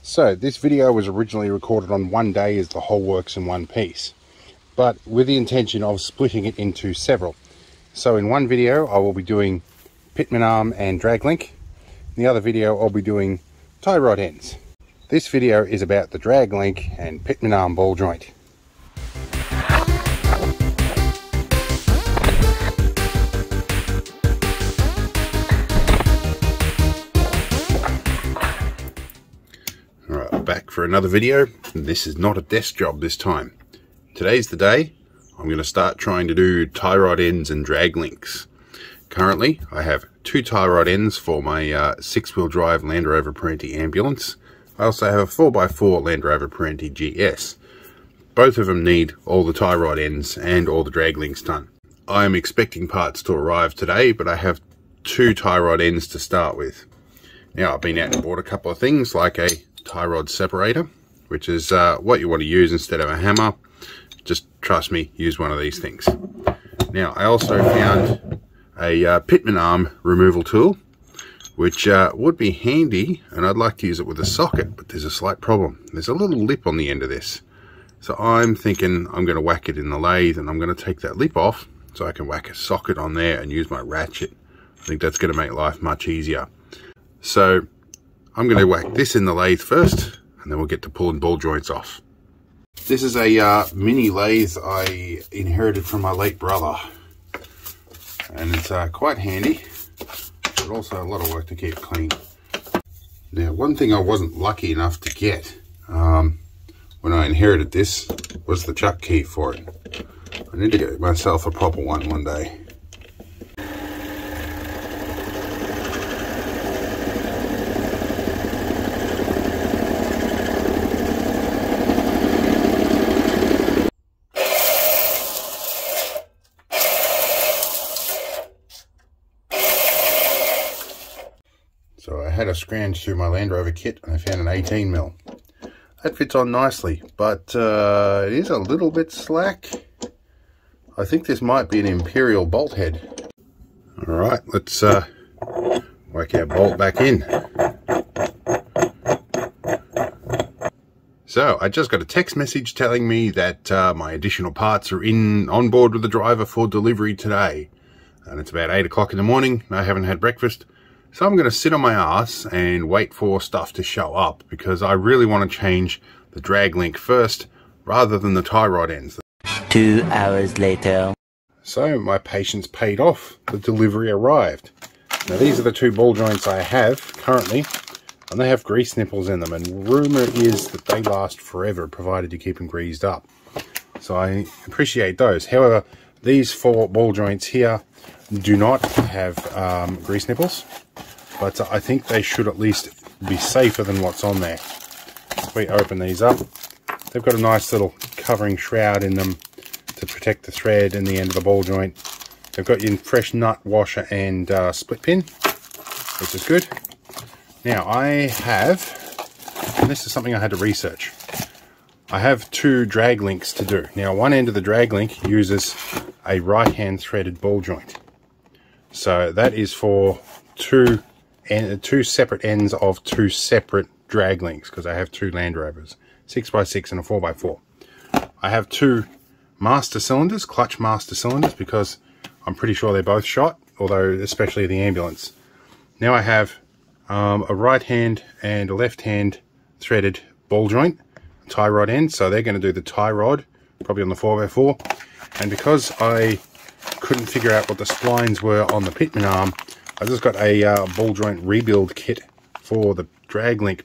So this video was originally recorded on one day as the whole works in one piece, but with the intention of splitting it into several. So in one video I will be doing pitman arm and drag link. In the other video I'll be doing tie rod ends. This video is about the drag link and pitman arm ball joint. Alright, back for another video. This is not a desk job this time. Today's the day I'm going to start trying to do tie rod ends and drag links. Currently I have two tie rod ends for my 6-wheel drive Land Rover Perentie ambulance. I also have a 4x4 Land Rover Perentie GS. Both of them need all the tie rod ends and all the drag links done. I am expecting parts to arrive today, but I have two tie rod ends to start with. Now I've been out and bought a couple of things like a tie rod separator, which is what you want to use instead of a hammer. Just trust me, use one of these things. Now I also found a pitman arm removal tool, which would be handy, and I'd like to use it with a socket, but there's a slight problem. There's a little lip on the end of this, so I'm thinking I'm going to whack it in the lathe, and I'm going to take that lip off so I can whack a socket on there and use my ratchet. I think that's going to make life much easier. So I'm going to whack this in the lathe first, and then we'll get to pulling ball joints off. This is a mini lathe I inherited from my late brother, and it's quite handy, but also a lot of work to keep clean. Now, one thing I wasn't lucky enough to get when I inherited this was the chuck key for it. I need to get myself a proper one day. So I had a scrounge through my Land Rover kit and I found an 18mm. That fits on nicely, but it is a little bit slack. I think this might be an Imperial bolt head. Alright, let's whack our bolt back in. So I just got a text message telling me that my additional parts are on board with the driver for delivery today. And it's about 8 o'clock in the morning and I haven't had breakfast. So I'm going to sit on my ass and wait for stuff to show up, because I really want to change the drag link first rather than the tie rod ends. 2 hours later. So my patience paid off. The delivery arrived. Now these are the two ball joints I have currently, and they have grease nipples in them, and rumour is that they last forever provided you keep them greased up. So I appreciate those. However, these 4 ball joints here do not have grease nipples, but I think they should at least be safer than what's on there. If we open these up, they've got a nice little covering shroud in them to protect the thread and the end of the ball joint. They've got your fresh nut washer and split pin, which is good. Now I have, and this is something I had to research, I have 2 drag links to do. Now one end of the drag link uses a right hand threaded ball joint. So that is for two separate ends of 2 separate drag links, because I have 2 Land Rovers, 6x6 and a 4x4. I have 2 master cylinders, clutch master cylinders, because I'm pretty sure they're both shot, although especially the ambulance. Now I have a right hand and a left hand threaded ball joint, tie rod end, so they're going to do the tie rod, probably on the 4x4. And because I couldn't figure out what the splines were on the pitman arm, I just got a ball joint rebuild kit for the drag link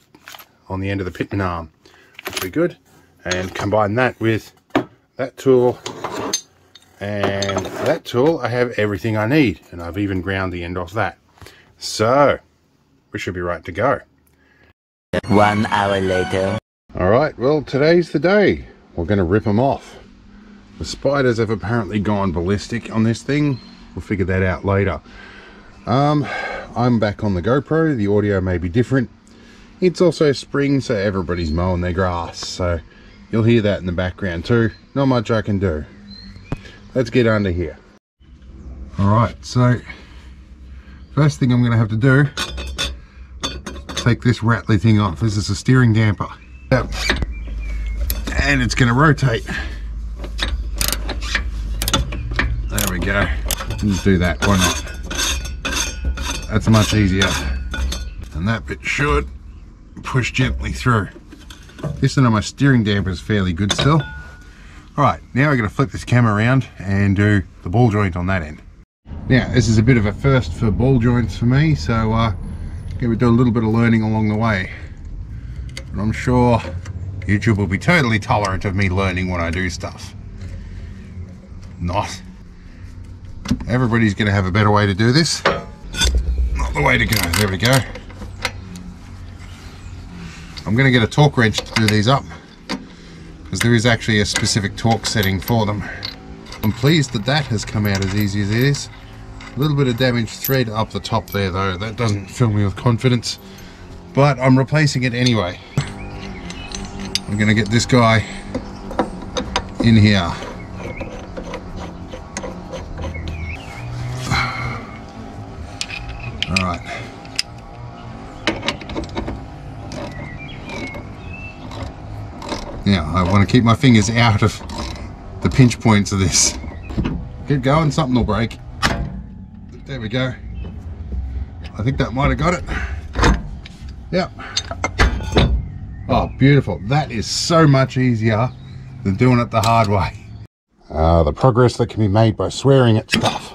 on the end of the pitman arm, which will be good, and combine that with that tool and that tool. I have everything I need, and I've even ground the end off that, so we should be right to go. 1 hour later. Alright, well, today's the day. We're going to rip them off. The spiders have apparently gone ballistic on this thing. We'll figure that out later. I'm back on the GoPro. The audio may be different. It's also spring, so everybody's mowing their grass, so you'll hear that in the background too. Not much I can do. Let's get under here. Alright, so first thing I'm going to have to do take this rattly thing off. This is a steering damper. Yep. And it's going to rotate. There we go. Let's do that. Why not? That's much easier. And that bit should push gently through. This end of my steering damper is fairly good still. Alright, now I'm going to flip this camera around and do the ball joint on that end. Now, this is a bit of a first for ball joints for me, so I'm going to do a little bit of learning along the way. And I'm sure YouTube will be totally tolerant of me learning when I do stuff. Not. Everybody's going to have a better way to do this. Not the way to go. There we go. I'm going to get a torque wrench to do these up, because there is actually a specific torque setting for them. I'm pleased that that has come out as easy as it is. A little bit of damaged thread up the top there though. That doesn't fill me with confidence, but I'm replacing it anyway. I'm going to get this guy in here. Alright. Now, I want to keep my fingers out of the pinch points of this. Keep going, something will break. There we go. I think that might have got it. Yep. Oh, beautiful. That is so much easier than doing it the hard way. The progress that can be made by swearing at stuff.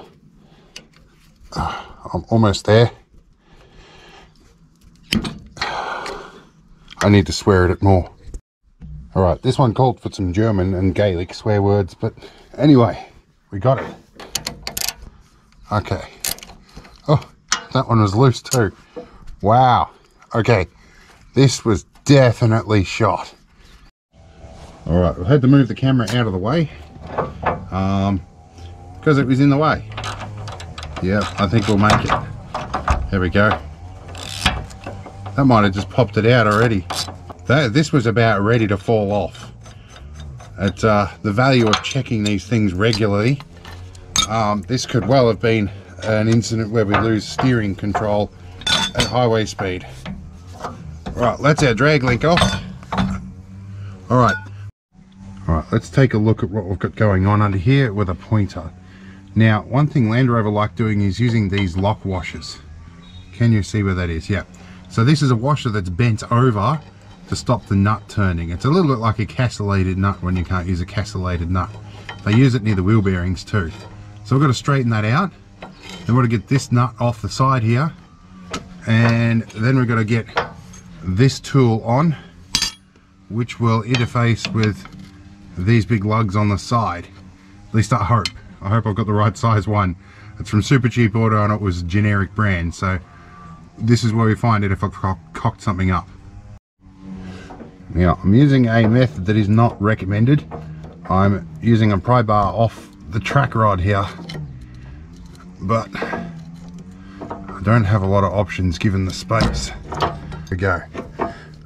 I'm almost there. I need to swear at it more. Alright, this one called for some German and Gaelic swear words, but anyway, we got it. Okay. Oh, that one was loose too. Wow. Okay, this was definitely shot. Alright, we've had to move the camera out of the way because it was in the way. Yeah, I think we'll make it. There we go. That might have just popped it out already. This was about ready to fall off. At the value of checking these things regularly, this could well have been an incident where we lose steering control at highway speed. Right, that's our drag link off. Alright, let's take a look at what we've got going on under here with a pointer. Now, one thing Land Rover like doing is using these lock washers. Can you see where that is? Yeah. So this is a washer that's bent over to stop the nut turning. It's a little bit like a castellated nut when you can't use a castellated nut. They use it near the wheel bearings too. So we've got to straighten that out. Then we've got to get this nut off the side here. And then we've got to get this tool on, which will interface with these big lugs on the side. At least I hope. I hope I've got the right size one. It's from Super Cheap Auto and it was generic brand. So this is where we find it if I've cocked something up. Now, I'm using a method that is not recommended. I'm using a pry bar off the track rod here, but I don't have a lot of options given the space. There we go.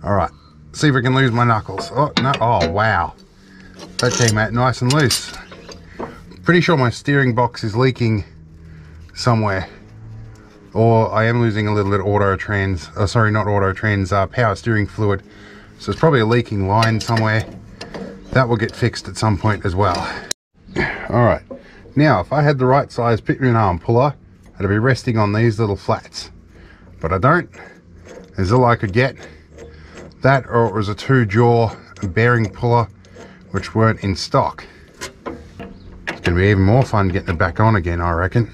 Alright, see if I can lose my knuckles. Oh, no, oh wow. That came out nice and loose. Pretty sure my steering box is leaking somewhere. Or I am losing a little bit of power steering fluid. So it's probably a leaking line somewhere. That will get fixed at some point as well. Alright, now if I had the right size pitman arm puller, I'd be resting on these little flats. But I don't. There's all I could get. That, or it was a 2-jaw bearing puller, which weren't in stock. It's going to be even more fun getting it back on again, I reckon.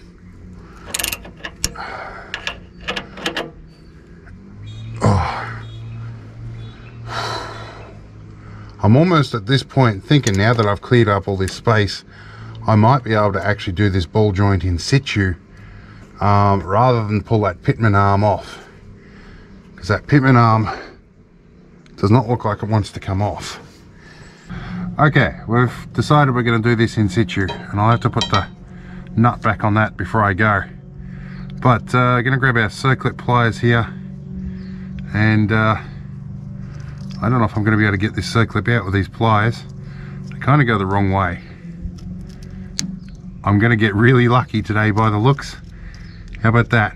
I'm almost at this point thinking, now that I've cleared up all this space, I might be able to actually do this ball joint in situ rather than pull that pitman arm off, because that pitman arm does not look like it wants to come off. Okay, we've decided we're going to do this in situ, and I'll have to put the nut back on that before I go. But I'm going to grab our circlip pliers here, and I don't know if I'm going to be able to get this circlip out with these pliers. They kind of go the wrong way. I'm going to get really lucky today by the looks. How about that?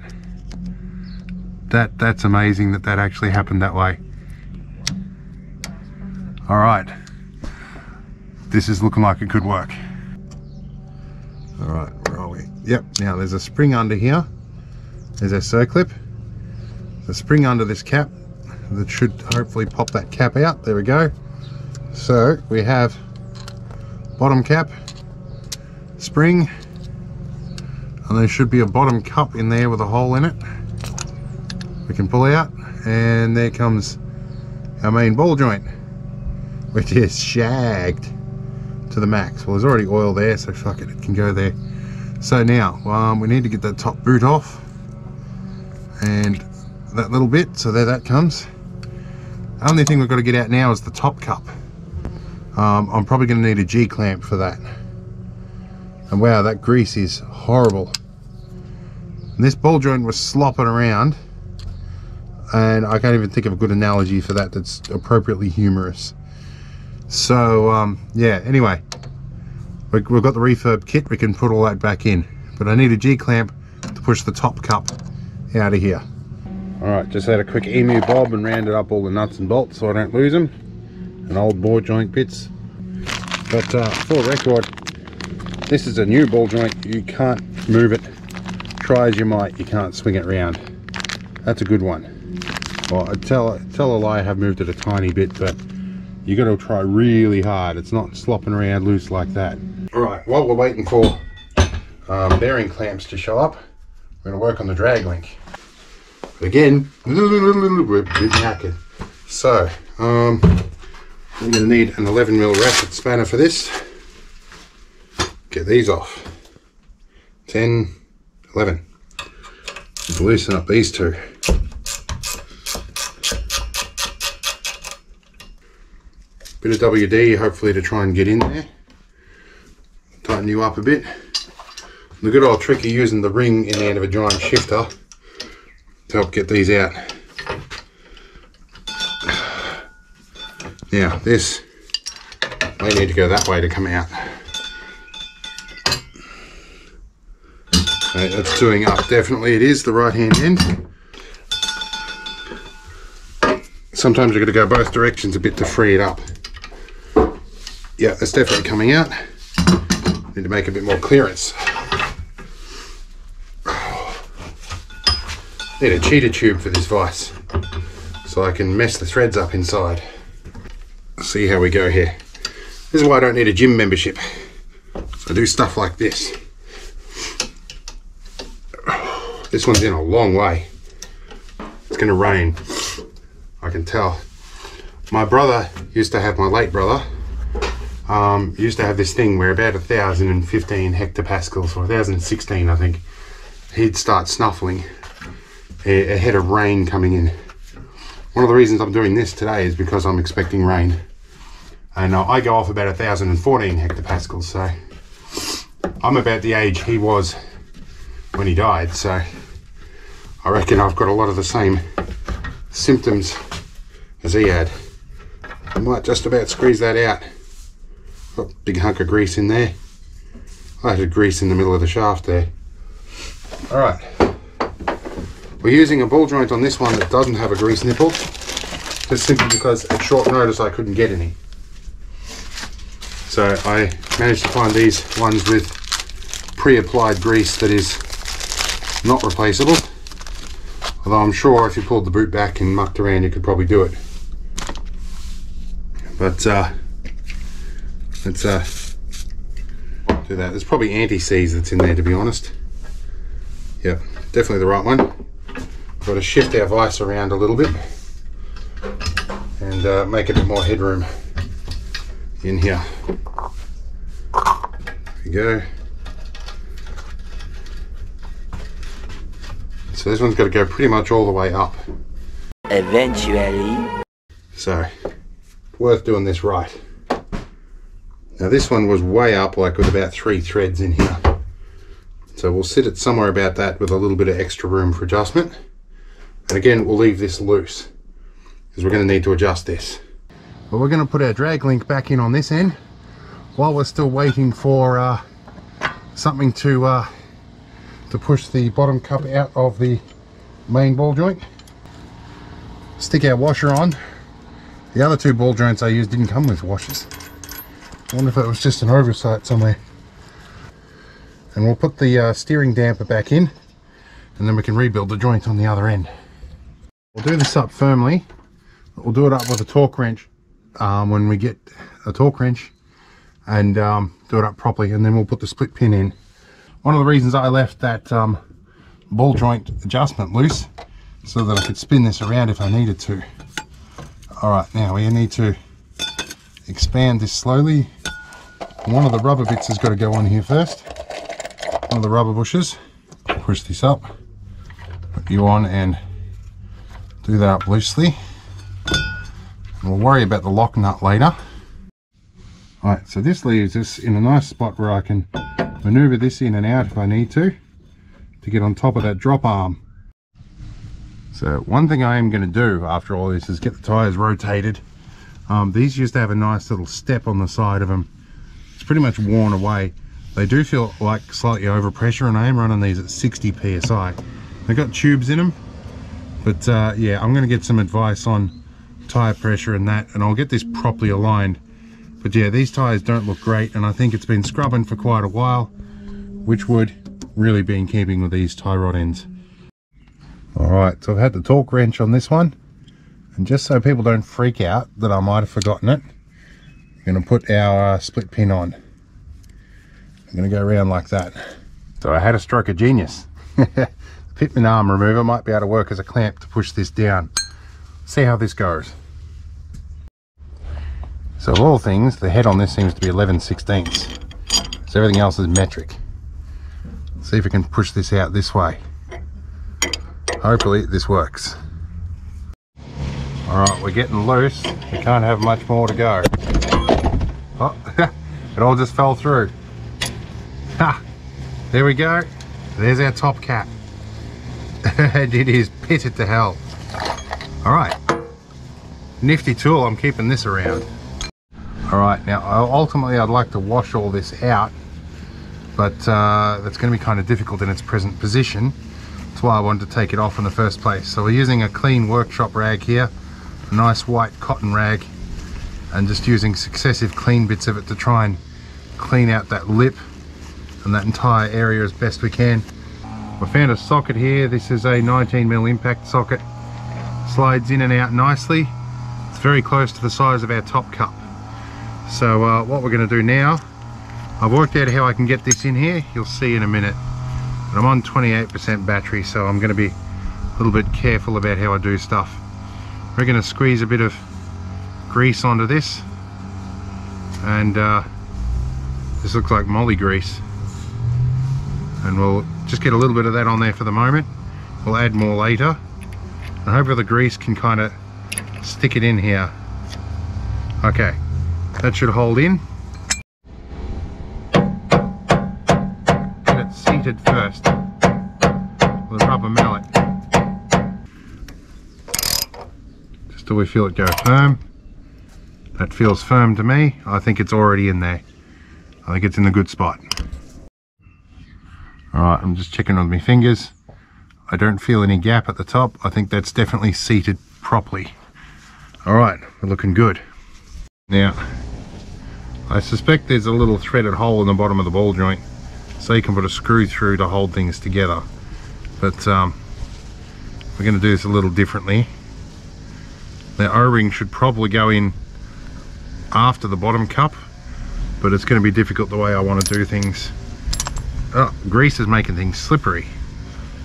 That's amazing that actually happened that way. All right, this is looking like it could work. All right, where are we? Yep, now there's a spring under here. There's our circlip. The spring under this cap that should hopefully pop that cap out. There we go. So we have bottom cap, spring, and there should be a bottom cup in there with a hole in it. We can pull out, and there comes our main ball joint, which is shagged to the max. Well, there's already oil there, so fuck it, it can go there. So now we need to get that top boot off and that little bit. So there that comes. The only thing we've got to get out now is the top cup. I'm probably going to need a G-clamp for that. And wow, that grease is horrible. And this ball joint was slopping around, and I can't even think of a good analogy for that that's appropriately humorous. So yeah, anyway, we've got the refurb kit. We can put all that back in, but I need a G-clamp to push the top cup out of here. All right, just had a quick emu bob and rounded up all the nuts and bolts so I don't lose them, and old ball joint bits. But for record, this is a new ball joint. You can't move it. Try as you might, you can't swing it round. That's a good one. Well, I tell a lie, I have moved it a tiny bit, but you got to try really hard. It's not slopping around loose like that. All right, while we're waiting for bearing clamps to show up, we're going to work on the drag link. But again, we're a bit knackered. So I'm going to need an 11mm ratchet spanner for this. Get these off. 10, 11. Loosen up these two. Bit of WD, hopefully, to try and get in there. Tighten you up a bit. The good old trick of using the ring in the end of a giant shifter to help get these out. Now this may need to go that way to come out. Okay, that's doing up. Definitely it is the right hand end. Sometimes you've got to go both directions a bit to free it up. Yeah, that's definitely coming out. Need to make a bit more clearance. Need a cheater tube for this vise so I can mess the threads up inside. See how we go here. This is why I don't need a gym membership. So I do stuff like this. This one's in a long way. It's going to rain. I can tell. My brother used to have, my late brother, used to have this thing where about 1,015 hectopascals, or 1,016 I think, he'd start snuffling ahead of rain coming in. One of the reasons I'm doing this today is because I'm expecting rain. And I go off about 1,014 hectopascals, so I'm about the age he was when he died, so I reckon I've got a lot of the same symptoms as he had. I might just about squeeze that out. Got a big hunk of grease in there. I had grease in the middle of the shaft there. Alright, we're using a ball joint on this one that doesn't have a grease nipple, just simply because at short notice I couldn't get any. So I managed to find these ones with pre-applied grease that is not replaceable, although I'm sure if you pulled the boot back and mucked around you could probably do it. But let's do that. There's probably anti-seize that's in there, to be honest. Yep, definitely the right one. Got to shift our vise around a little bit and make a bit more headroom in here. There we go. So this one's got to go pretty much all the way up. Eventually. So, worth doing this right. Now this one was way up, like with about 3 threads in here. So we'll sit it somewhere about that with a little bit of extra room for adjustment. And again, we'll leave this loose because we're going to need to adjust this. But we're going to put our drag link back in on this end while we're still waiting for something to push the bottom cup out of the main ball joint. stick our washer on. The other two ball joints I used didn't come with washers. I wonder if it was just an oversight somewhere. And we'll put the steering damper back in, and then we can rebuild the joint on the other end. We'll do this up firmly. We'll do it up with a torque wrench when we get a torque wrench, and do it up properly, and then we'll put the split pin in. One of the reasons I left that ball joint adjustment loose, so that I could spin this around if I needed to. Alright, now we need to expand this slowly. One of the rubber bits has got to go on here first. One of the rubber bushes. Push this up, put you on, and do that up loosely. And we'll worry about the lock nut later. Alright, so this leaves us in a nice spot where I can maneuver this in and out if I need to get on top of that drop arm. So one thing I am going to do after all this is get the tyres rotated. These used to have a nice little step on the side of them. It's pretty much worn away. They do feel like slightly over pressure, and I am running these at 60 psi. They've got tubes in them, but yeah, I'm going to get some advice on tyre pressure and that, and I'll get this properly aligned. But yeah, these tyres don't look great, and I think it's been scrubbing for quite a while, which would really be in keeping with these tie rod ends. Alright, so I've had the torque wrench on this one, and just so people don't freak out that I might have forgotten it, I'm going to put our split pin on. I'm going to go around like that. So I had a stroke of genius. The pitman arm remover might be able to work as a clamp to push this down. See how this goes. So of all things, the head on this seems to be 11/16. So everything else is metric. See if we can push this out this way. Hopefully this works. Alright, we're getting loose. We can't have much more to go. Oh, it all just fell through. Ha! There we go. There's our top cap. And it is pitted to hell. Alright. Nifty tool, I'm keeping this around. Alright, now ultimately I'd like to wash all this out, but that's going to be kind of difficult in its present position. That's why I wanted to take it off in the first place. So we're using a clean workshop rag here, a nice white cotton rag, and just using successive clean bits of it to try and clean out that lip and that entire area as best we can. I found a socket here. This is a 19mm impact socket. Slides in and out nicely. It's very close to the size of our top cup. So what we're going to do now, I've worked out how I can get this in here. You'll see in a minute. But I'm on 28% battery, so I'm going to be a little bit careful about how I do stuff. We're going to squeeze a bit of grease onto this, and this looks like molly grease, and we'll just get a little bit of that on there for the moment. We'll add more later, and hopefully the grease can kind of stick it in here. Okay, that should hold in. Get it seated first with a rubber mallet, just till we feel it go firm. That feels firm to me. I think it's already in there. I think it's in a good spot. Alright, I'm just checking with my fingers. I don't feel any gap at the top. I think that's definitely seated properly. Alright, we're looking good. Now, I suspect there's a little threaded hole in the bottom of the ball joint, so you can put a screw through to hold things together. But we're going to do this a little differently. The O-ring should probably go in after the bottom cup, but it's going to be difficult the way I want to do things. Oh, grease is making things slippery.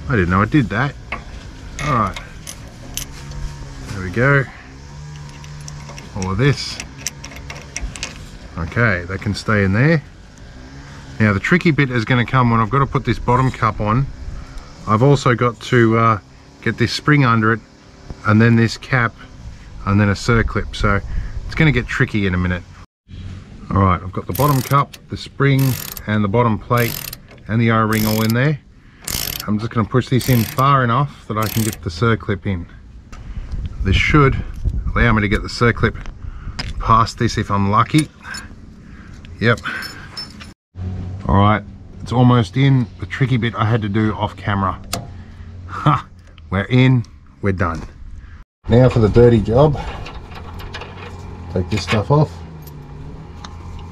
I didn't know it did that. Alright, there we go. All of this. Okay, that can stay in there. Now the tricky bit is going to come when I've got to put this bottom cup on. I've also got to get this spring under it, and then this cap, and then a circlip. So it's going to get tricky in a minute. Alright, I've got the bottom cup, the spring, and the bottom plate, and the O-ring all in there. I'm just going to push this in far enough that I can get the circlip in. This should allow me to get the circlip past this if I'm lucky. Yep. Alright, it's almost in. The tricky bit I had to do off camera. Ha! We're in, we're done. Now for the dirty job. Take this stuff off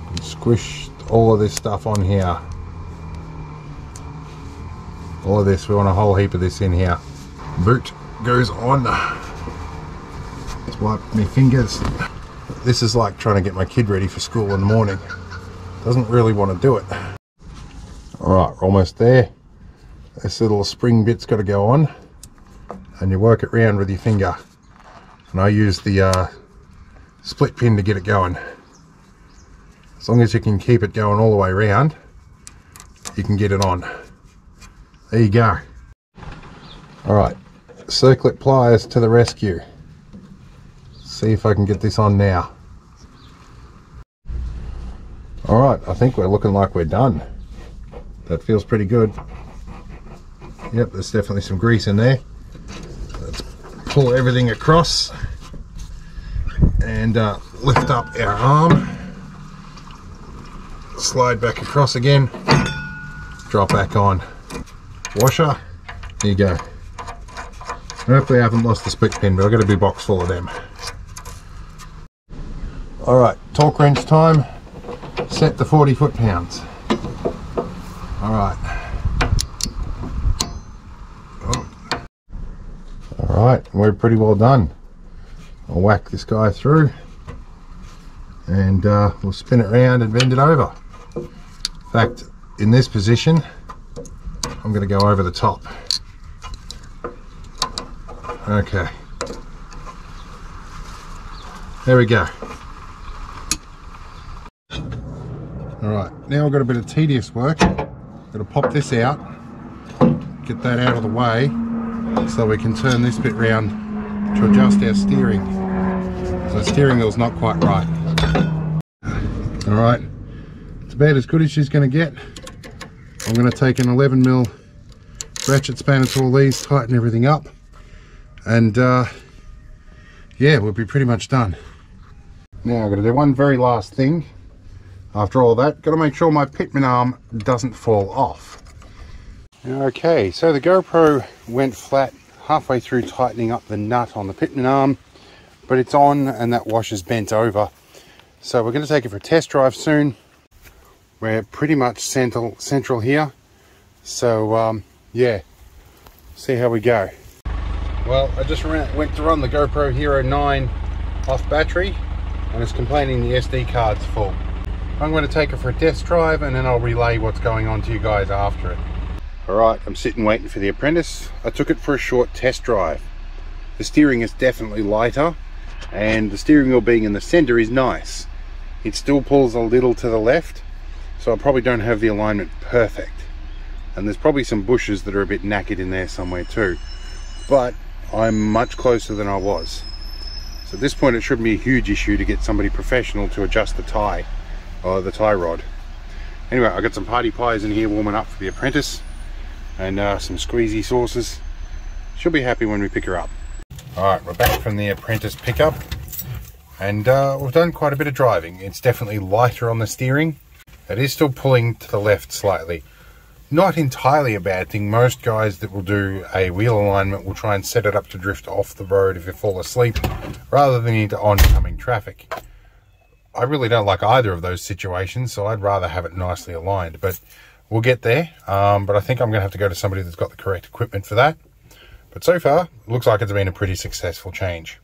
and squish all of this stuff on here. All of this, we want a whole heap of this in here. Boot goes on. Let's wipe my fingers. This is like trying to get my kid ready for school in the morning. Doesn't really want to do it. Alright, we're almost there. This little spring bit's got to go on, and you work it round with your finger. And I use the split pin to get it going. As long as you can keep it going all the way around, you can get it on. There you go. Alright, circlip pliers to the rescue. See if I can get this on now. Alright, I think we're looking like we're done. That feels pretty good. Yep, there's definitely some grease in there. Let's pull everything across and lift up our arm. Slide back across again. Drop back on. Washer. There you go. Hopefully I haven't lost the split pin, but I've got a big box full of them. Alright, torque wrench time. Set to 40 foot-pounds. Alright. Alright, we're pretty well done. I'll whack this guy through and we'll spin it around and bend it over. In fact, in this position, I'm going to go over the top. Okay. There we go. Alright, now I've got a bit of tedious work. Got to pop this out, get that out of the way so we can turn this bit round to adjust our steering. So the steering wheel's not quite right. Alright, it's about as good as she's going to get. I'm going to take an 11mm ratchet spanner to all these, tighten everything up, and yeah, we'll be pretty much done. Now I've got to do one very last thing. After all that, got to make sure my pitman arm doesn't fall off. Okay, so the GoPro went flat halfway through tightening up the nut on the pitman arm, but it's on and that washer's bent over. So we're going to take it for a test drive soon. We're pretty much central here. So yeah, see how we go. Well, I just went to run the GoPro Hero 9 off battery and it's complaining the SD card's full. I'm going to take it for a test drive and then I'll relay what's going on to you guys after it. Alright, I'm sitting waiting for the apprentice. I took it for a short test drive. The steering is definitely lighter and the steering wheel being in the center is nice. It still pulls a little to the left, so I probably don't have the alignment perfect. And there's probably some bushes that are a bit knackered in there somewhere too. But I'm much closer than I was. So at this point it shouldn't be a huge issue to get somebody professional to adjust the tie, or the tie rod. Anyway, I got some party pies in here warming up for the apprentice, and some squeezy sauces. She'll be happy when we pick her up. Alright, we're back from the apprentice pickup, and we've done quite a bit of driving. It's definitely lighter on the steering. It is still pulling to the left slightly. Not entirely a bad thing. Most guys that will do a wheel alignment will try and set it up to drift off the road if you fall asleep, rather than into oncoming traffic. I really don't like either of those situations, so I'd rather have it nicely aligned, but we'll get there. But I think I'm going to have to go to somebody that's got the correct equipment for that. But so far, it looks like it's been a pretty successful change.